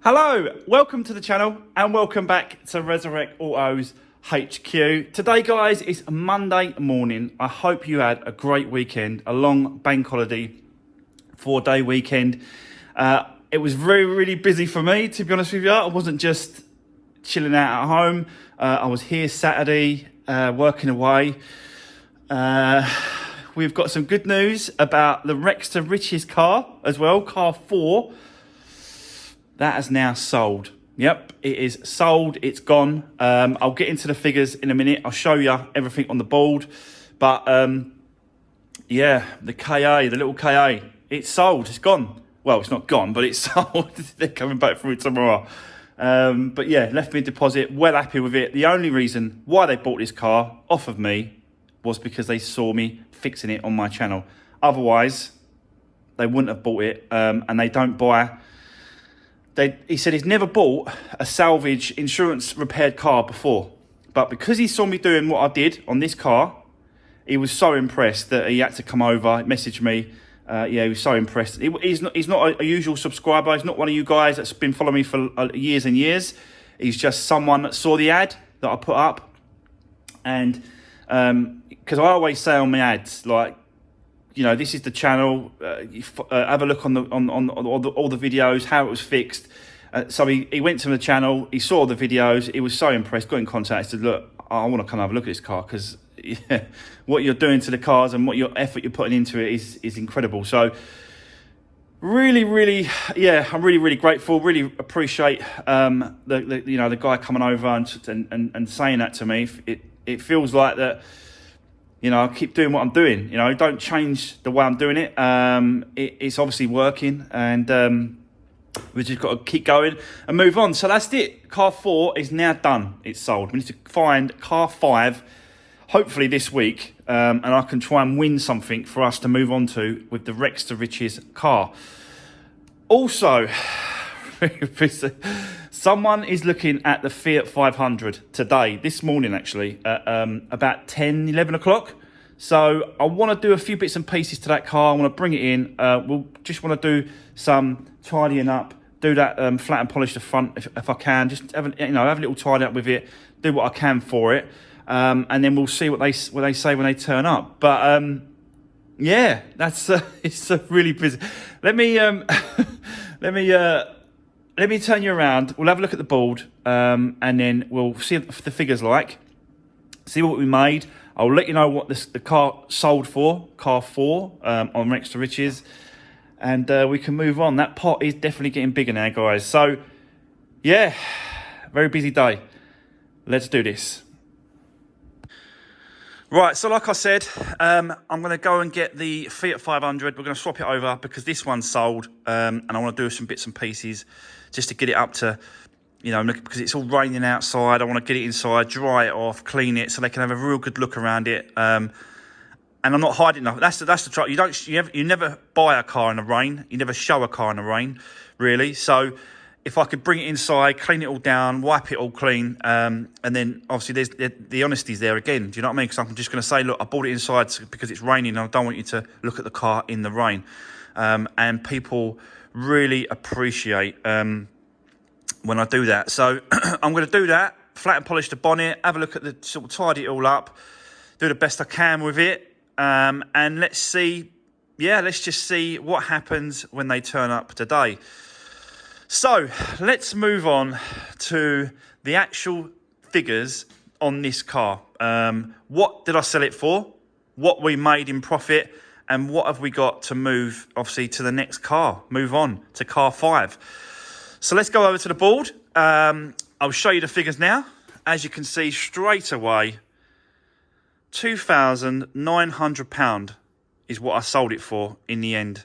Hello, welcome to the channel and welcome back to Resurwreck Autos HQ. Today guys, it's Monday morning. I hope you had a great weekend, a long bank holiday, 4-day weekend. It was really busy for me, to be honest with you. I wasn't just chilling out at home. I was here Saturday, working away. We've got some good news about the Rex to Riches car as well, car 4. That has now sold. Yep, it is sold. It's gone. I'll get into the figures in a minute. I'll show you everything on the board. But yeah, the KA, the little KA, it's sold. It's gone. Well, it's not gone, but it's sold. They're coming back through tomorrow. But yeah, left me a deposit. Well happy with it. The only reason why they bought this car off of me was because they saw me fixing it on my channel. Otherwise, they wouldn't have bought it. And they don't buy... He said he's never bought a salvage insurance repaired car before. But because he saw me doing what I did on this car, he was so impressed that he had to come over, message me. Yeah, he was so impressed. He's not a usual subscriber. He's not one of you guys that's been following me for years and years. He's just someone that saw the ad that I put up. And because I always say on my ads, like, you know, this is the channel. Have a look on all the videos, how it was fixed. So he went to the channel. He saw the videos. He was so impressed. Got in contact. Said, "Look, I want to come have a look at this car because yeah, what you're doing to the cars and what your effort you're putting into it is incredible." So really, yeah, I'm really grateful. Really appreciate the guy coming over and saying that to me. It feels like that. You know, I keep doing what I'm doing. You know, don't change the way I'm doing it. It's obviously working, and we've just got to keep going and move on. So that's it. Car 4 is now done. It's sold. We need to find car 5, hopefully this week, and I can try and win something for us to move on to with the Rex to Riches car. Also, someone is looking at the Fiat 500 today, this morning actually, at about 10, 11 o'clock. So I want to do a few bits and pieces to that car. I want to bring it in. We'll just want to do some tidying up, do that flat and polish the front if I can. Just have a little tidy up with it, do what I can for it, and then we'll see what they say when they turn up. But yeah, that's it's really busy. Let me turn you around. We'll have a look at the board, and then we'll see what the figures like, see what we made. I'll let you know what the car sold for, car 4, on Rex to Riches, and we can move on. That pot is definitely getting bigger now, guys. So, yeah, very busy day. Let's do this. Right, so like I said, I'm going to go and get the Fiat 500. We're going to swap it over because this one's sold, and I want to do some bits and pieces just to get it up to, you know, because it's all raining outside. I want to get it inside, dry it off, clean it so they can have a real good look around it. And I'm not hiding enough. That's the trouble. You never buy a car in the rain. You never show a car in the rain, really. So if I could bring it inside, clean it all down, wipe it all clean, and then obviously the honesty's there again. Do you know what I mean? Because I'm just going to say, look, I bought it inside because it's raining and I don't want you to look at the car in the rain. And people really appreciate when I do that. So I'm going to do that, flat and polish the bonnet, have a look at the, sort of tidy it all up, do the best I can with it, and let's just see what happens when they turn up today. So let's move on to the actual figures on this car. What did I sell it for? What we made in profit? And what have we got to move, obviously, to the next car? Move on to car 5. So let's go over to the board. I'll show you the figures now. As you can see straight away, £2,900 is what I sold it for in the end,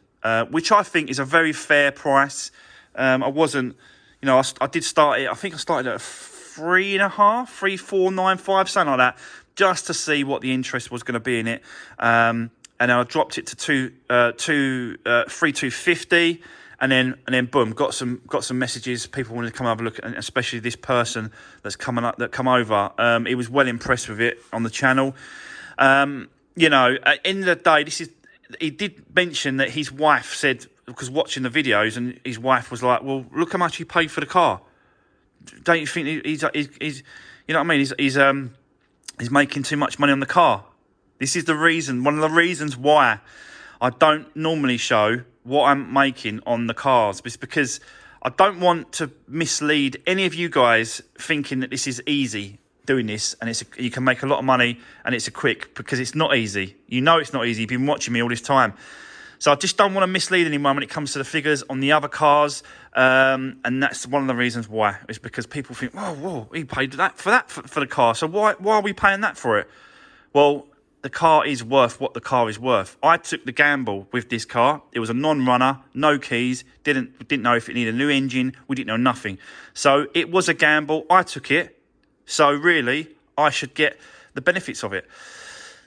which I think is a very fair price. I wasn't, you know, I did start it, I think I started at 3.5, something like that, just to see what the interest was going to be in it. And I dropped it to 3,250, and then boom, got some messages. People wanted to come have a look, and especially this person that's come over. He was well impressed with it on the channel. You know, at the end of the day, he did mention that his wife said because watching the videos, and his wife was like, well, look how much he paid for the car. Don't you think he's you know what I mean? He's making too much money on the car. This is the reason, one of the reasons why I don't normally show what I'm making on the cars. It's because I don't want to mislead any of you guys thinking that this is easy doing this, and you can make a lot of money and it's a quick, because it's not easy. You know it's not easy. You've been watching me all this time. So I just don't want to mislead anyone when it comes to the figures on the other cars. And that's one of the reasons why. It's because people think, whoa, he paid that for the car. So why are we paying that for it? Well, the car is worth what the car is worth. I took the gamble with this car. It was a non-runner, no keys, didn't know if it needed a new engine. We didn't know nothing. So it was a gamble. I took it. So really, I should get the benefits of it.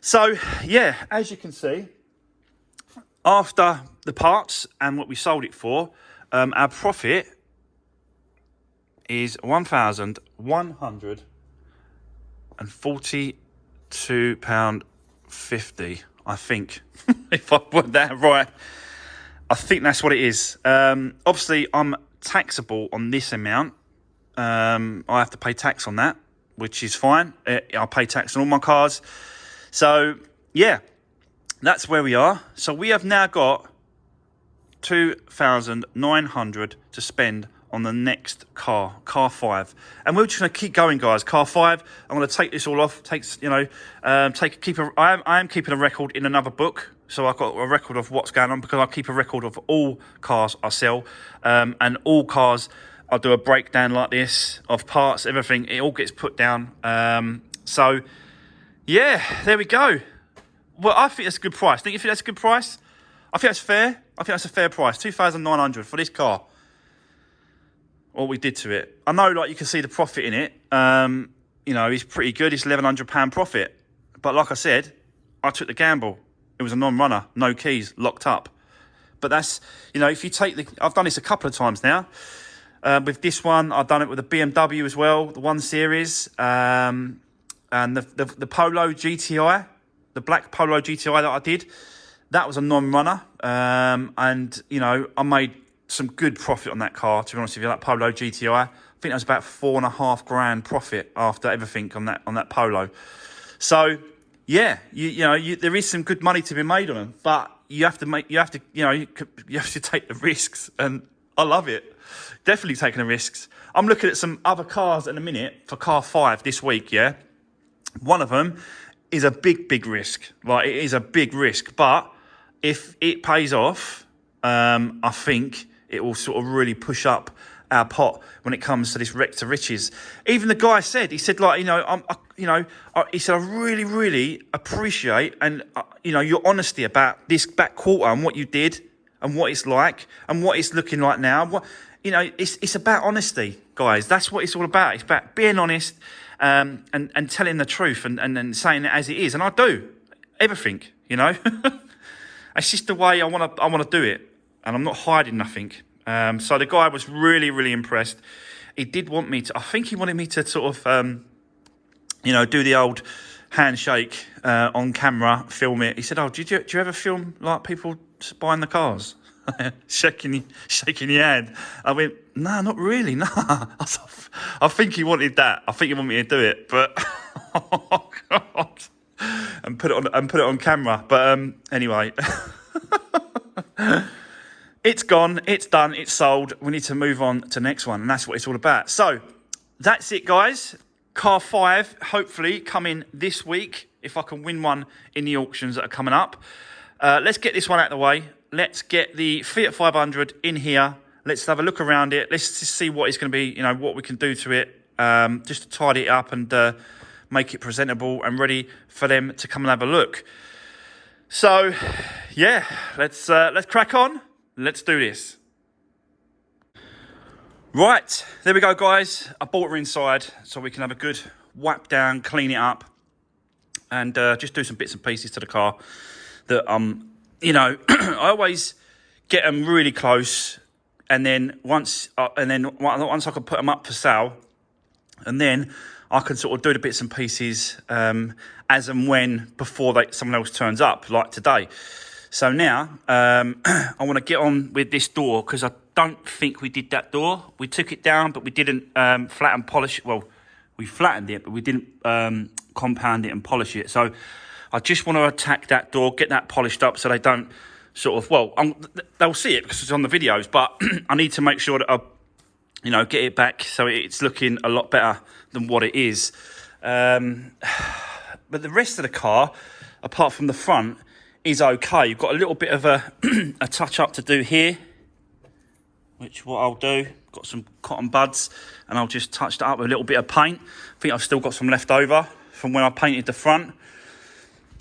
So yeah, as you can see, after the parts and what we sold it for, our profit is £1,142.50, I think. If I put that right, I think that's what it is. Obviously, I'm taxable on this amount. I have to pay tax on that, which is fine. I'll pay tax on all my cars. So, yeah, that's where we are. So we have now got $2,900 to spend on the next car 5, and we're just going to keep going, guys. Car 5, I'm going to take this all off. I am keeping a record in another book, so I've got a record of what's going on, because I keep a record of all cars I sell, and all cars I'll do a breakdown like this of parts, everything. It all gets put down. So yeah, there we go. Well, I think that's a good price. Don't you think that's a good price? I think that's fair. I think that's a fair price. $2,900 for this car. What we did to it. I know, like, you can see the profit in it. You know, it's pretty good. It's £1,100 profit. But like I said, I took the gamble. It was a non-runner, no keys, locked up. But that's, you know, if you take I've done this a couple of times now. With this one, I've done it with the BMW as well, the 1 Series, and the Polo GTI, the black Polo GTI that I did. That was a non-runner, and, you know, I made some good profit on that car, to be honest with you, that Polo GTI. I think that was about $4,500 profit after everything on that Polo. So, yeah, you know, there is some good money to be made on them, but you have to take the risks, and I love it. Definitely taking the risks. I'm looking at some other cars in a minute for car 5 this week, yeah? One of them is a big risk. Like, it is a big risk, but if it pays off, I think it will sort of really push up our pot when it comes to this wreck to riches. Even the guy said, he said, like, he said, I really appreciate your honesty about this back quarter and what you did and what it's like and what it's looking like now. It's about honesty, guys. That's what it's all about. It's about being honest, and telling the truth and saying it as it is. And I do everything, you know. It's just the way I want to do it, and I'm not hiding nothing. So the guy was really impressed. He did want me to. I think he wanted me to sort of, do the old handshake on camera, film it. He said, "Oh, do you ever film like people buying the cars?" shaking your hand. I went, "No, not really, no." I think he wanted that. I think he wanted me to do it, but oh God, and put it on camera. But anyway, it's gone, it's done, it's sold. We need to move on to the next one, and that's what it's all about. So that's it, guys. Car 5, hopefully coming this week, if I can win one in the auctions that are coming up. Let's get this one out of the way. Let's get the Fiat 500 in here. Let's have a look around it. Let's just see what it's going to be, what we can do to it, just to tidy it up and make it presentable and ready for them to come and have a look. So, yeah, let's crack on. Let's do this. Right, there we go, guys. I brought her inside so we can have a good wipe down, clean it up, and just do some bits and pieces to the car that I always get them really close, and then once I can put them up for sale, and then I can sort of do the bits and pieces as and when before someone else turns up, like today. So now I want to get on with this door, because I don't think we did that door. We took it down, but we didn't flatten polish it. Well, we flattened it, but we didn't compound it and polish it. So I just want to attack that door, get that polished up so they don't sort of, well, they'll see it because it's on the videos, but I need to make sure that I, you know, get it back so it's looking a lot better than what it is. But the rest of the car, apart from the front, is okay. You've got a little bit of a touch up to do here, which what I'll do, got some cotton buds, and I'll just touch that up with a little bit of paint. I think I've still got some left over from when I painted the front.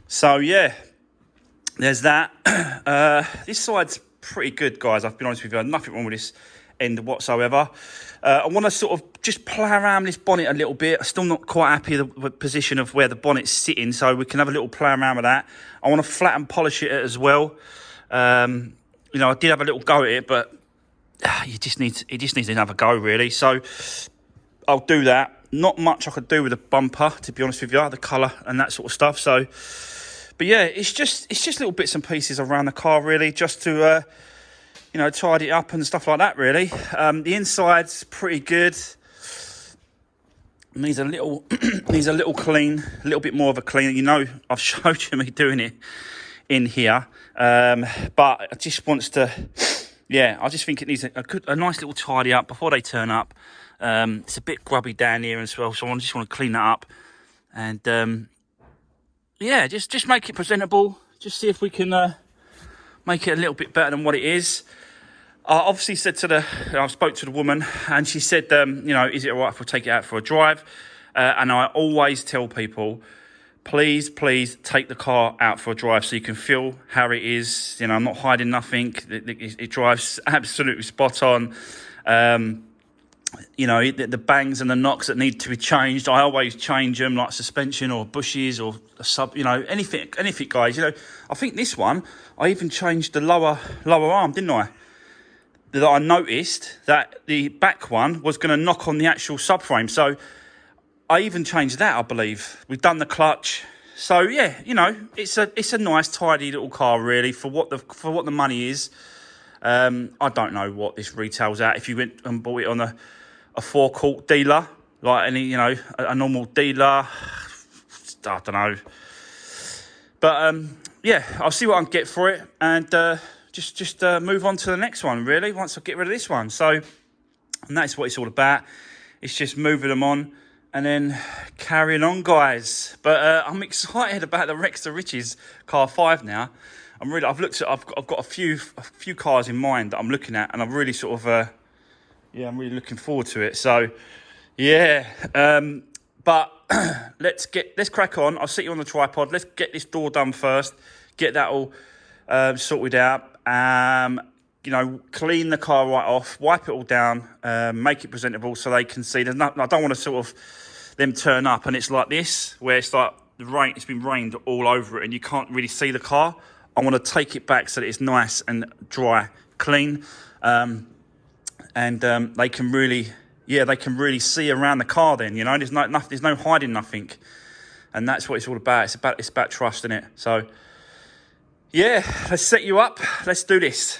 So yeah, there's that. This side's pretty good, guys. I've been honest with you, nothing wrong with this end whatsoever. I want to sort of just play around this bonnet a little bit. I'm still not quite happy with the position of where the bonnet's sitting, so we can have a little play around with that. I want to flatten polish it as well. You know, I did have a little go at it, but it just needs another go, really. So I'll do that. Not much I could do with the bumper, to be honest with you, the colour and that sort of stuff. So, but yeah, it's just little bits and pieces around the car, really, just to you know, tidy it up and stuff like that, really. The inside's pretty good. Needs a little clean, a little bit more of a clean. You know, I've showed you me doing it in here, but it just wants to, yeah, I just think it needs a nice little tidy up before they turn up. It's a bit grubby down here as well, so I just want to clean that up, and yeah, just make it presentable. Just see if we can make it a little bit better than what it is. I obviously said I spoke to the woman, and she said, you know, is it all right if we take it out for a drive? And I always tell people, please take the car out for a drive so you can feel how it is. You know, I'm not hiding nothing. It drives absolutely spot on. You know, the bangs and the knocks that need to be changed, I always change them, like suspension or bushes or a sub, you know, anything, guys. You know, I think this one, I even changed the lower arm, didn't I? That I noticed that the back one was going to knock on the actual subframe. So I even changed that, I believe. We've done the clutch. So yeah, you know, it's a nice, tidy little car, really, for what the money is. I don't know what this retails at. If you went and bought it on a forecourt dealer, like any, you know, a normal dealer, I don't know. But yeah, I'll see what I can get for it, and just move on to the next one, really, once I get rid of this one. So, and that's what it's all about. It's just moving them on and then carrying on, guys. But I'm excited about the Rex to Riches car 5 now. I've got a few cars in mind that I'm looking at, and I'm really sort of yeah, I'm really looking forward to it. So yeah, but let's crack on. I'll sit you on the tripod. Let's get this door done first. Get that all sorted out. You know, clean the car right off, wipe it all down, make it presentable so they can see. I don't want to sort of them turn up and it's like this, where it's like it's been rained all over it and you can't really see the car. I want to take it back so that it's nice and dry, clean, and they can really see around the car. Then, you know, there's no hiding nothing, and that's what it's all about. It's about trust, isn't it? So yeah, let's set you up. Let's do this.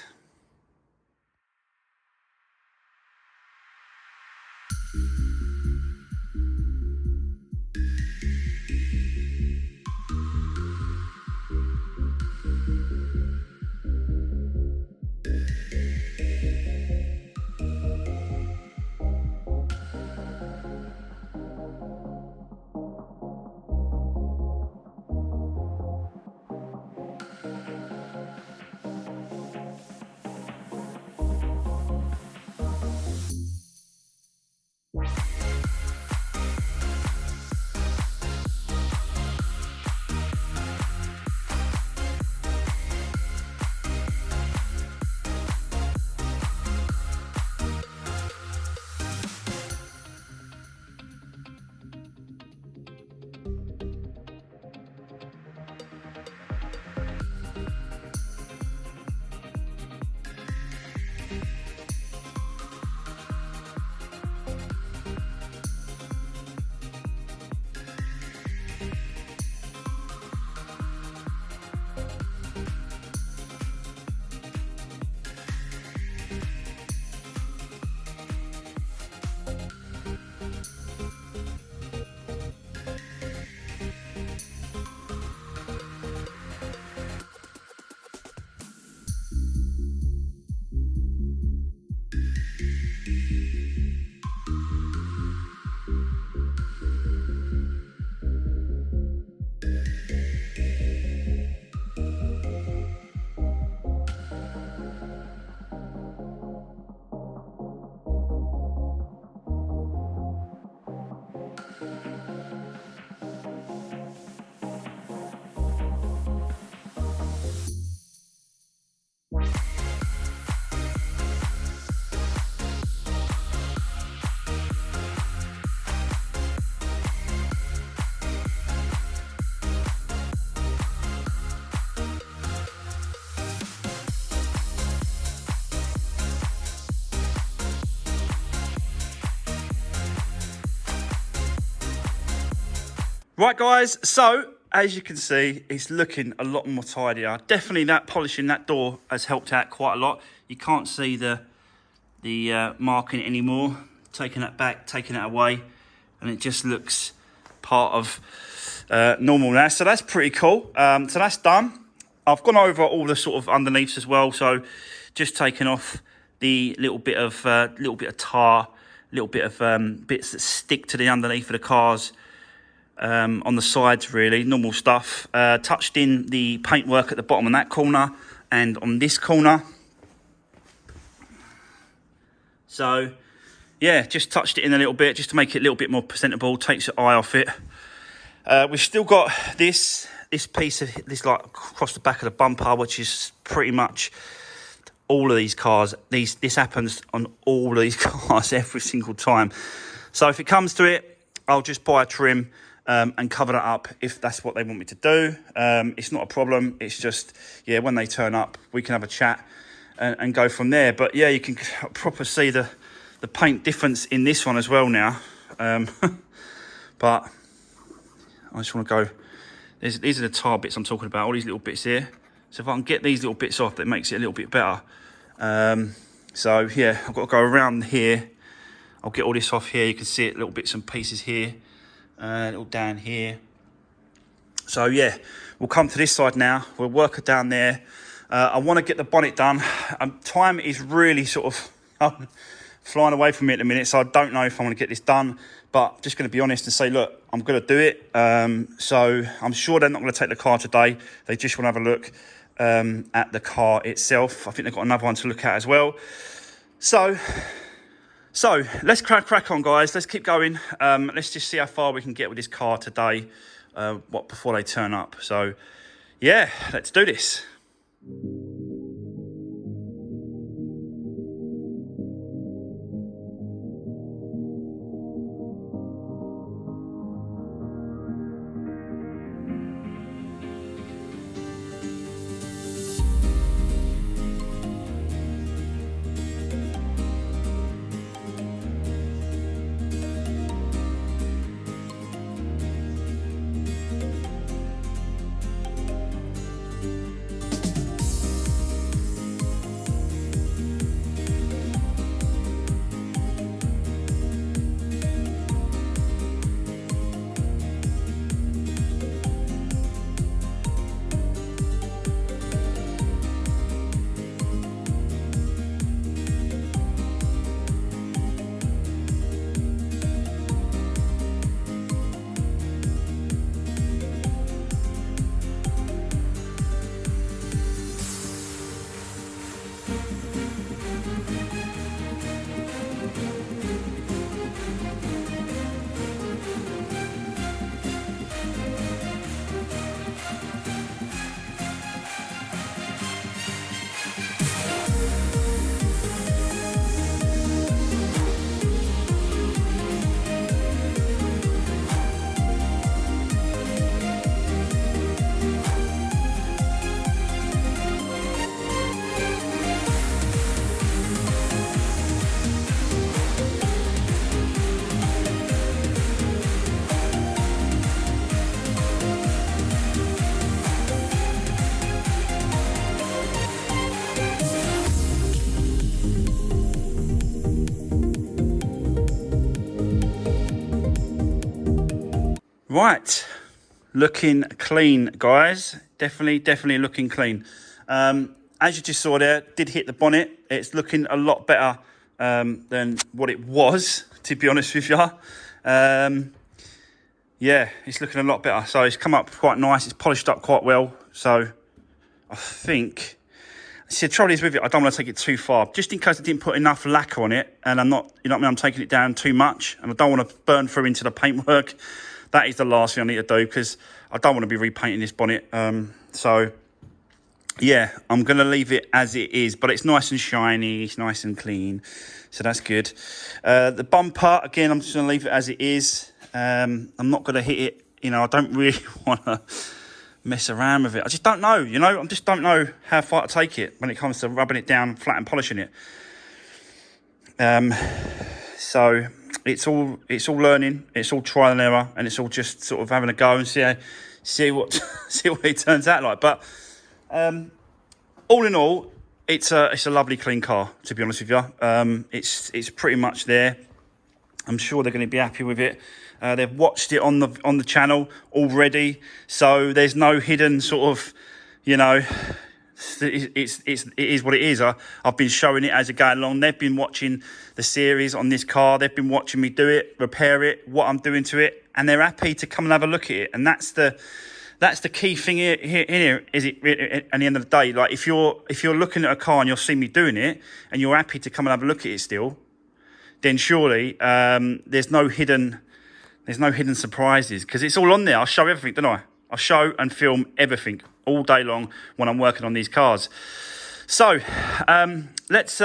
Right, guys, so as you can see, it's looking a lot more tidier. Definitely that polishing that door has helped out quite a lot. You can't see the marking anymore. Taking that back, taking it away, and it just looks part of normal now. So that's pretty cool. So that's done. I've gone over all the sort of underneaths as well. So just taking off the little bit of tar, little bit of bits that stick to the underneath of the cars. On the sides, really normal stuff. Touched in the paintwork at the bottom on that corner and on this corner. So yeah, just touched it in a little bit just to make it a little bit more presentable. Takes your eye off it. We've still got this piece of this, like across the back of the bumper, which is pretty much all of these cars. This happens on all of these cars every single time. So if it comes to it, I'll just buy a trim and cover that up if that's what they want me to do. It's not a problem. It's just, yeah, when they turn up, we can have a chat and go from there. But yeah, you can proper see the paint difference in this one as well now. But I just want to go, these are the tar bits I'm talking about, all these little bits here. So if I can get these little bits off, that makes it a little bit better. So yeah, I've got to go around here. I'll get all this off here. You can see it, little bits and pieces here. A little down here. So yeah, we'll come to this side now. We'll work it down there. I want to get the bonnet done. Time is really sort of flying away from me at the minute, so I don't know if I want to get this done, but I'm just going to be honest and say, look, I'm going to do it. So I'm sure they're not going to take the car today. They just want to have a look at the car itself. I think they've got another one to look at as well. So let's crack on, guys. Let's keep going. Let's just see how far we can get with this car today, before they turn up. So yeah, let's do this. Right, looking clean, guys. Definitely looking clean. As you just saw there, did hit the bonnet. It's looking a lot better than what it was, to be honest with you. Yeah, it's looking a lot better. So it's come up quite nice. It's polished up quite well. So I think, see, the trouble is with it, I don't want to take it too far, just in case I didn't put enough lacquer on it, and I'm not, you know what I mean, I'm taking it down too much, and I don't want to burn through into the paintwork. That is the last thing I need to do, because I don't want to be repainting this bonnet. So yeah, I'm going to leave it as it is, but it's nice and shiny, it's nice and clean, so that's good. The bumper, again, I'm just going to leave it as it is. I'm not going to hit it, you know, I don't really want to mess around with it. I just don't know, you know, I just don't know how far to take it when it comes to rubbing it down flat and polishing it. So it's all learning, it's all trial and error, and it's all just sort of having a go and see what see what it turns out like. But all in all, it's a lovely clean car, to be honest with you. It's pretty much there. I'm sure they're going to be happy with it. They've watched it on the channel already, so there's no hidden sort of, you know, it is what it is. I've been showing it as it going along. They've been watching the series on this car. They've been watching me do it, repair it, what I'm doing to it, and they're happy to come and have a look at it. And that's the key thing here. Is it at the end of the day? Like if you're looking at a car and you'll see me doing it, and you're happy to come and have a look at it still, then surely there's no hidden surprises, because it's all on there. I'll show everything, don't I? I'll show and film everything all day long when I'm working on these cars. So let's.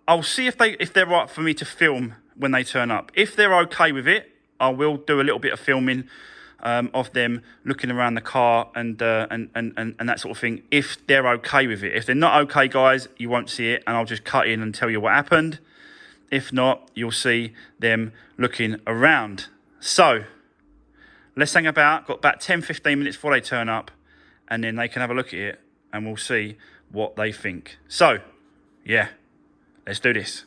I'll see if they're right for me to film when they turn up. If they're okay with it, I will do a little bit of filming of them looking around the car and that sort of thing. If they're okay with it. If they're not okay, guys, you won't see it, and I'll just cut in and tell you what happened. If not, you'll see them looking around. So let's hang about. Got about 10-15 minutes before they turn up, and then they can have a look at it, and we'll see what they think. So yeah, let's do this.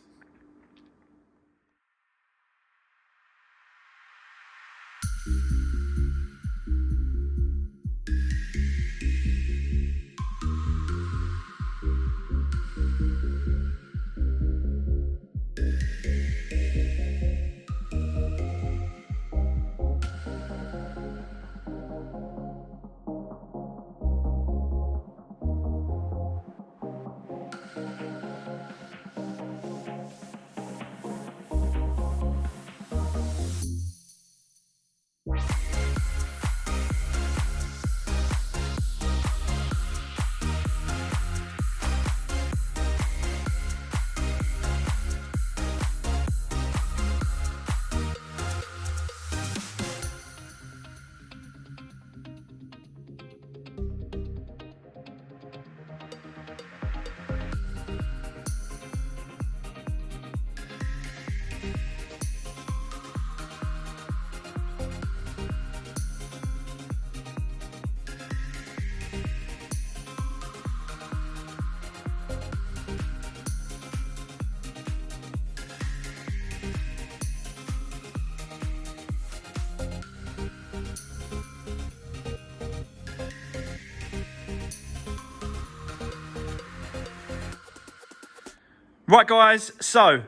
Right, guys, so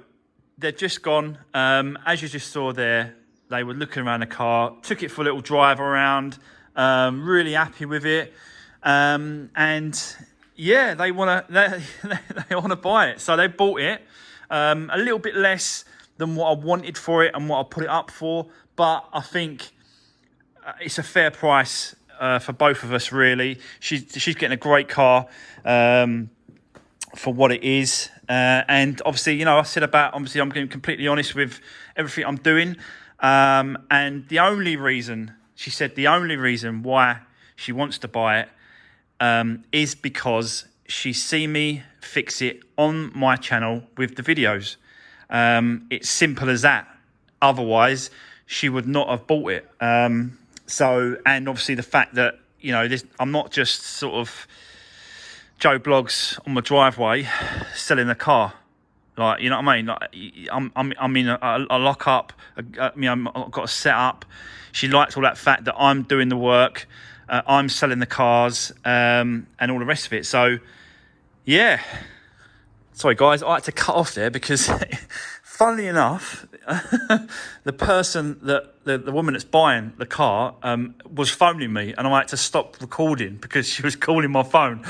they've just gone. As you just saw there, they were looking around the car, took it for a little drive around, really happy with it. And yeah, they want to buy it. So they bought it a little bit less than what I wanted for it and what I put it up for. But I think it's a fair price for both of us, really. She's getting a great car for what it is. And obviously, you know, I said about, obviously, I'm being completely honest with everything I'm doing. And the only reason, she said, the only reason why she wants to buy it is because she's seen me fix it on my channel with the videos. It's simple as that. Otherwise, she would not have bought it. So, and obviously the fact that, you know, I'm not just sort of Joe Blogs on my driveway selling a car, like, you know what I mean? Like, I'm in a lock up. I've got a set up. She likes all that fact that I'm doing the work, I'm selling the cars, and all the rest of it. So, yeah. Sorry, guys, I had to cut off there because, funnily enough, the person that the woman that's buying the car was phoning me, and I had to stop recording because she was calling my phone.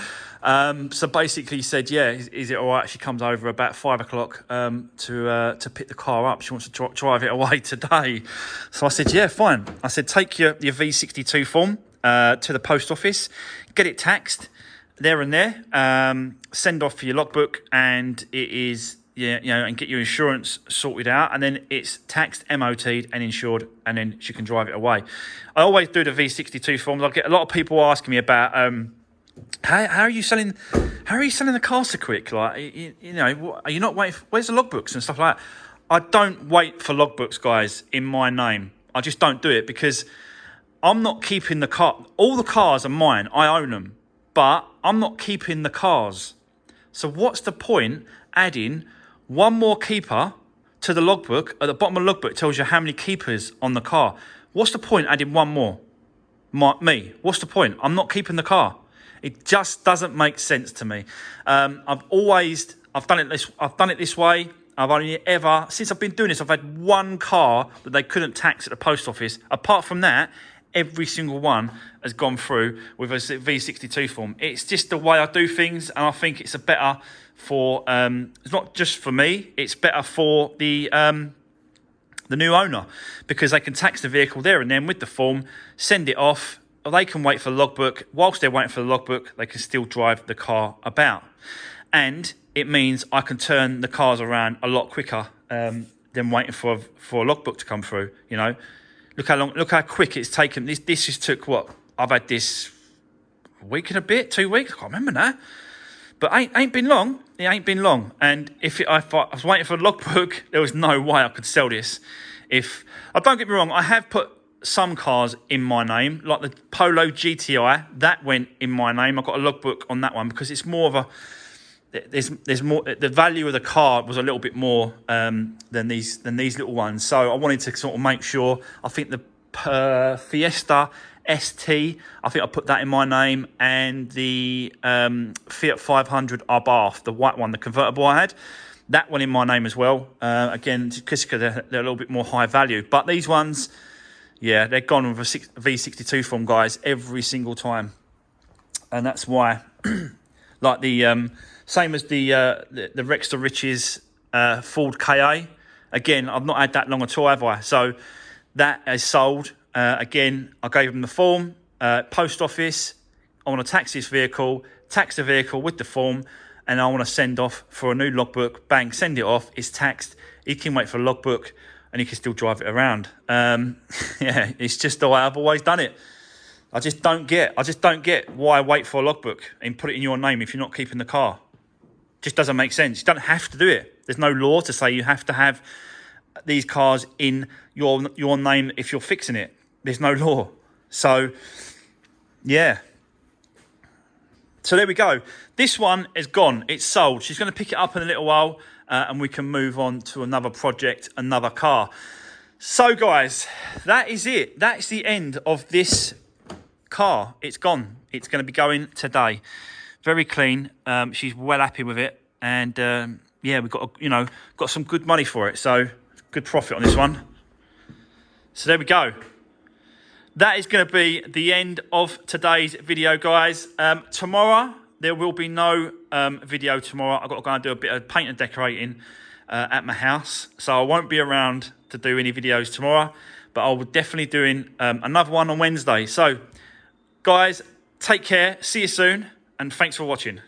So basically said, yeah, is it all right if she comes over about 5 o'clock to pick the car up? She wants to drive it away today. So I said, yeah, fine. I said, take your V62 form to the post office, get it taxed there and there, send off for your logbook, and it is, yeah, you know, and get your insurance sorted out, and then it's taxed, MOT'd and insured, and then she can drive it away. I always do the V62 forms. I get a lot of people asking me about how are you selling the car so quick? Like, you know, are you not waiting? Where's the logbooks and stuff like that? I don't wait for logbooks, guys, in my name. I just don't do it because I'm not keeping the car. All the cars are mine. I own them. But I'm not keeping the cars. So what's the point adding one more keeper to the logbook? At the bottom of the logbook, it tells you how many keepers on the car. What's the point adding one more? Me. What's the point? I'm not keeping the car. It just doesn't make sense to me. I've done it this way. I've only ever, since I've been doing this, I've had one car that they couldn't tax at the post office. Apart from that, every single one has gone through with a V62 form. It's just the way I do things, and I think it's better for, it's not just for me, it's better for the new owner, because they can tax the vehicle there and then with the form, send it off, or they can wait for the logbook. Whilst they're waiting for the logbook, they can still drive the car about. And it means I can turn the cars around a lot quicker than waiting for a logbook to come through, you know. Look how quick it's taken. This just took what? I've had this a week and a bit, 2 weeks. I can't remember now. But ain't been long. It ain't been long. And if I was waiting for a logbook, there was no way I could sell this. Don't get me wrong, I have put some cars in my name, like the Polo GTI. That went in my name. I got a logbook on that one because it's more of a. There's more. The value of the car was a little bit more than these little ones. So I wanted to sort of make sure. I think the Fiesta ST, I think I put that in my name, and the Fiat 500 Abarth, the white one, the convertible I had, that one in my name as well. Again, because they're a little bit more high value. But these ones, yeah, they're gone with a V62 form, guys, every single time, and that's why, like the. Same as the Rex to Riches Ford KA. Again, I've not had that long at all, have I? So that is sold. Again, I gave them the form. Post office, I want to tax this vehicle, tax the vehicle with the form, and I want to send off for a new logbook. Bang, send it off. It's taxed. He can wait for a logbook, and he can still drive it around. Yeah, it's just the way I've always done it. I just don't get why wait for a logbook and put it in your name if you're not keeping the car. Just doesn't make sense. You don't have to do it. There's no law to say you have to have these cars in your name if you're fixing it. There's no law. So, yeah. So there we go. This one is gone. It's sold. She's going to pick it up in a little while, and we can move on to another project, another car. So, guys, that is it. That's the end of this car. It's gone. It's going to be going today. Very clean. She's well happy with it, and yeah, we've got some good money for it. So good profit on this one. So there we go. That is going to be the end of today's video, guys. Tomorrow there will be no video tomorrow. I've got to go and do a bit of paint and decorating at my house, so I won't be around to do any videos tomorrow. But I will definitely doing another one on Wednesday. So, guys, take care. See you soon. And thanks for watching.